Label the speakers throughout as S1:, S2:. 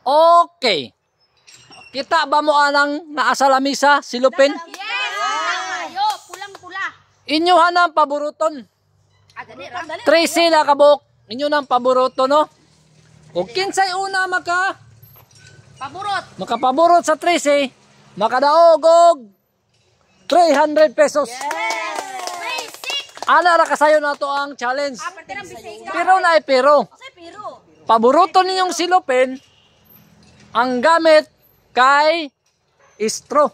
S1: Okay. Kita ba mo anang naa sa lamisa, silupin?
S2: Yes! Ayo, pulang-pula.
S1: Inyo hanang paboruton. Tracy na kabuk. Inyo nang paboruto, no? O kinsay una makapaborot sa Tracy, makadaog og 300 pesos. Ana ra kasayo na to ang challenge. Pero na pero. Paboruto ninyong silupin, ang gamit kay straw.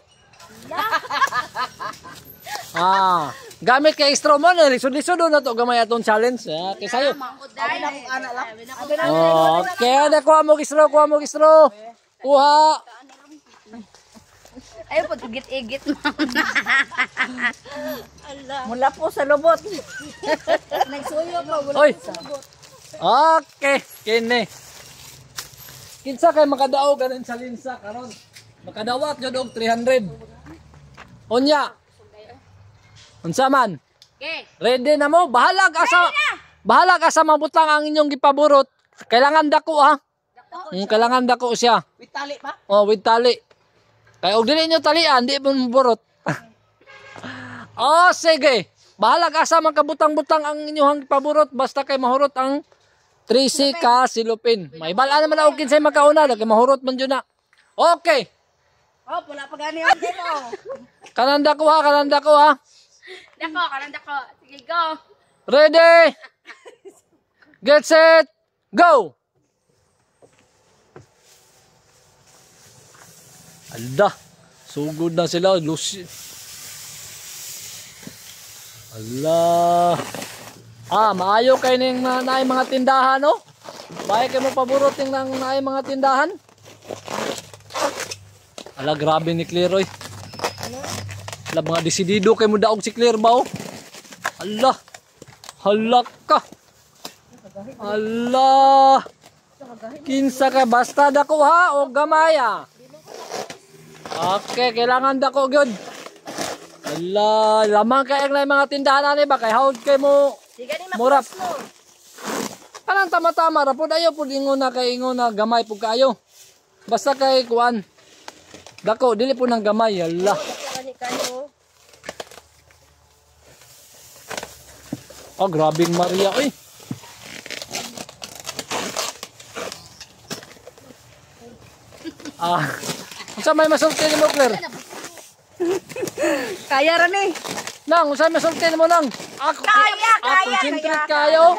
S1: Gamit kay straw mo na lisod-lisod na to gamay atong challenge. Kay sayo. Okay, ana kuha mo straw. Kuha.
S2: Ayaw po, igit-igit.
S3: Mula po sa lubot.
S2: Nagsuyo po, mula
S1: Oy.
S2: po sa lubot.
S1: Okay, kini. Kinsa kay makadaog ganin sa linsa karon? Makadawat jud og 300. Unya. Unsa man?
S2: Okay.
S1: Ready na mo? Bahalag asa mabutang ang inyong gipaborot. Kailangan dako ha. Kailangan dako siya.
S3: With tali pa?
S1: Oh, with tali. Kaya og dili nyo talian, di mo maborot. Oh, sige. Bahalag asa man kabutang-butang ang inyong gipaborot basta kay mahurot ang 3C ka silupin. May bala naman og kinsay makauna, kay mahurot man jud na. Okay.
S3: Oh, pula pa gani ang dito.
S1: Kananda ko ha.
S2: Dako. Sige, go.
S1: Ready? Get set, go! Alda, sugod na sila. Lucy. Allah. Maayo kay ning naay mga tindahan, no? Bahay kay mo paborot ning naay mga tindahan. Ala, grabe ni Claire, oy. Ala, mga desidido kay mo daog si Claire ba, oh? Allah. Halak ka. Allah. Kinsa ka basta dako ha o gamaya. Okay, kailangan dako gyud. Allah, lamang kay ang mga tindahan ani ba kay haud kay mo. Murap. Kanang tama-tama ra pud ayo pud ingon na kay ingon na gamay pud kaayo. Basta kay kuan. Dako dili pud nang gamay. Allah. Oh, grabing Maria, oy. Unsa may masulti mo, Claire?
S3: Kaya ra ni.
S1: Nang, unsa may masulti mo nang?
S3: Kaya.
S1: Concentrate kayo.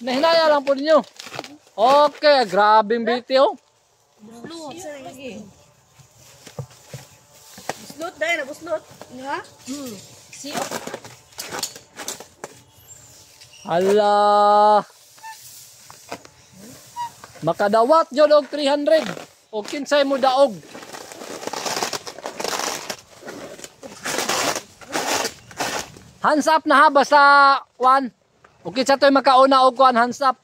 S1: Nahinaya lang po ninyo. Okay, grabing biti, oh.
S3: Buslot dai na buslot. Ha?
S1: Hala. Makadawat jud og 300. O kinsay mo daog. Hands up na ha basta kwan. O kinsa toy makauna og kwan hands up.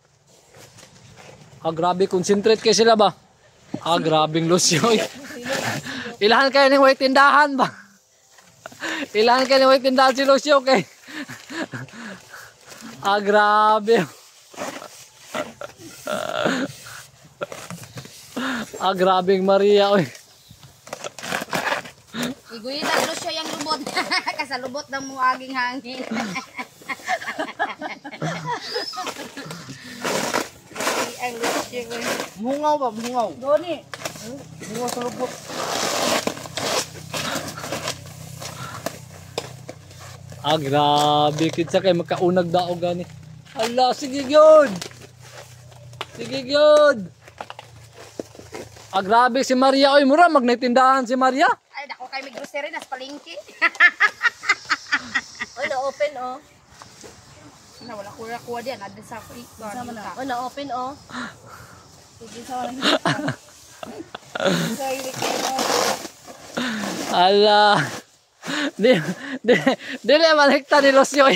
S1: Grabe concentrate kay sila ba? Grabing Lucio. Ilahan kayo ning way tindahan ba? Ilahan kayo ning way tindahan si Lucio kay. Grabe. Grabing Maria, oy.
S2: Iguyin na Lucio yung lubot. Kasalubot ng muaging hangin. Ang Lucio ko.
S3: Mungaw ba, mungaw. Doni. Mungaw sa lubot.
S1: Grabe kitsa kay makaunag daog gani. Hala, sige gyud. Sige gyud. Grabe si Maria, oy, mura magnitindahan si Maria.
S2: Ay, dako kay may grocery nas palengke.
S3: Oy, na-open oh.
S2: Na wala kuha diyan, ada sa free.
S3: Oh, na-open oh. Sige sa wala.
S1: Hala. Dili malikta ni Lucio.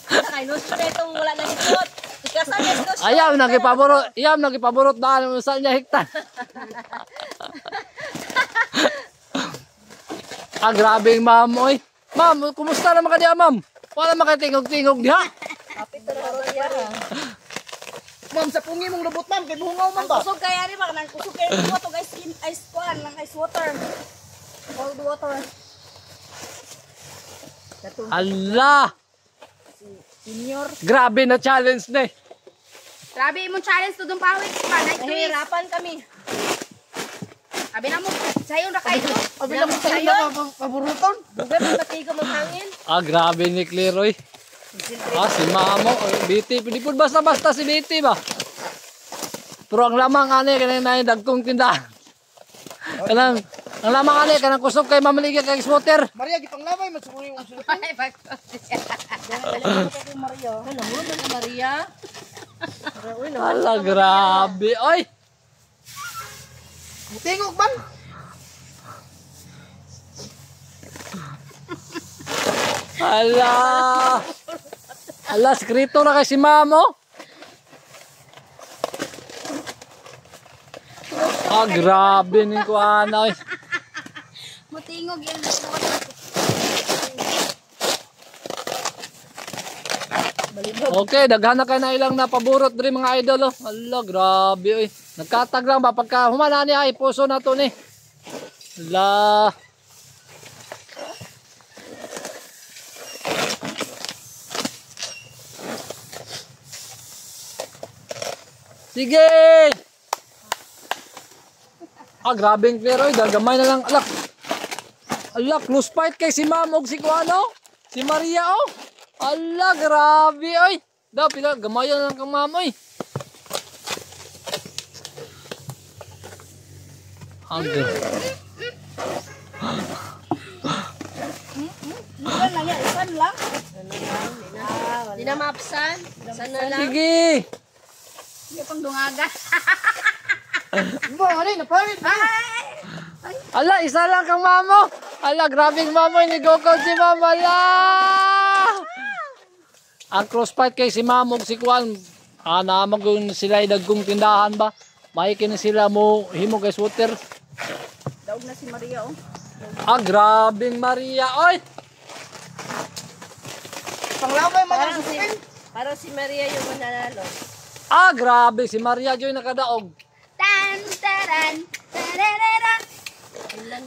S3: Kay Lucio itong wala na hikot. Ikasan ni Lucio.
S1: Iyam nagipaborot daan sa niya hikta. Grabing ma'am, oy. Ma'am, kumusta naman ka diya, ma'am? Wala makatingog-tingog diha.
S3: Kapit ra ba?
S4: ma'am, sa pungi mong lubot, ma'am. Kay bungaw, ma'am ba?
S2: Kusog kaya rin ba? Nang kusog kaya rin mo ito guys. Ice kuan lang ice water. Cold water.
S1: Allah!
S2: Senior.
S1: Grabe na challenge na eh.
S2: Grabe imong challenge to dong pawis pa.
S3: Nahihirapan kami.
S2: Abi na mo. Sayo na kayo.
S4: Abi lang mo sa ila paburuton.
S3: Dugay pa pati ko maghangin.
S1: Grabe ni Cleroy. Si Mamo. Biti. Hindi po basta-basta si Biti ba? Pero ang lamang ani, kanina yung dagkong tindahan. Kanang, ang lamang ani, kanang kusog kay mamaligyan kay swatter.
S4: Maria, gitong lamay, matsumuli yung sultan.
S2: Ay, bakit?
S4: Maria.
S3: Ano mo na Maria? Uy, no.
S1: Ala, grabe. Oy!
S4: Tingog man.
S1: Ala! Ala, skrito na kay si Mamo. Grabe ni kuana. Oy.
S2: Mutingog yan.
S1: Okay, daghan na kayo na ilang napaburot diri mga idol. Oh. Ala, grabe oy. Nagkatag lang ba pagka humana niya ay puso na to ni. Ala. Sige! Grabe yung clear oy. Dagamay na lang. Alak. Alak, close fight kay si Ma'am og si Kuano. Si Maria oh. Ala, grabe oy. Da pila gamayan lang kang Ma'am oy.
S2: Ikan lang yan. Ikan lang.
S3: Di na mapsan. Sana lang.
S1: Sige.
S2: Hindi pang dungaga.
S4: Ba, ano yun, napalit.
S1: Ala, isa lang kang Mamo. Ala, grabe yung Mamo. Inigokod si Ma'am. Ala. Ang crossfight kay si Ma'am og si Kuan. Naamag yun sila dagkong tindahan ba? Mahikin sila mo himo kay sweater.
S2: Daog na si Maria oh.
S1: Grabe Maria. Oy.
S4: Panglamay, mga
S3: Parang si,
S4: susupin.
S3: parang si Maria yung mananalo.
S1: Grabe si Maria Joy nakadaog.
S2: Tan taran tararara.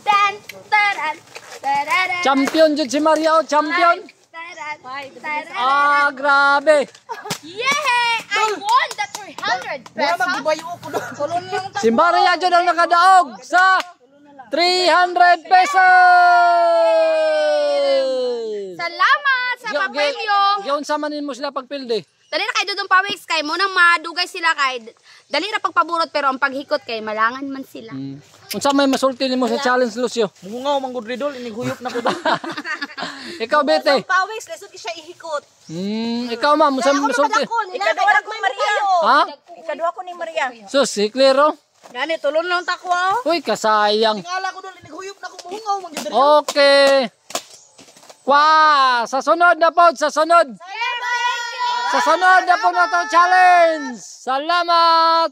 S2: Tan taran tararara.
S1: Champion jud si Maria oh, champion.
S2: Taran tararara.
S1: Grabe.
S2: Yay! I won the 300
S4: Mura
S2: peso.
S4: magbayo ko na.
S2: Kulon lang ta.
S1: Si Maria Joy ang nakadaog sa 300 pesos.
S2: Salamat sa papremyo.
S1: Giyon samanin mo sila pagpilde.
S2: Dali na kay Dudong Pawiks kay mo nang madugay sila kay dali na pagpaburot pero ang paghikot kay malangan man sila.
S1: Unsa may masulti nimo sa challenge Lucio?
S4: Mungaw, manggudridol, iniguyop na ko doon.
S1: Ikaw Bete.
S3: Pawis, lesod siya ihikot.
S1: Ikaw ma'am, unsa may masulti?
S3: Ikadua ko ni Maria.
S1: Ha?
S3: Ikadua ko ni Maria.
S1: Sus, si Clero.
S2: Gani tulon lang takwa.
S1: Uy, kasayang.
S4: Tingala ko doon, iniguyop na ko, mungaw, manggudridol.
S1: Okay. Sa sunod na po, sa sunod. Sa sunod na po na to challenge. Salamat.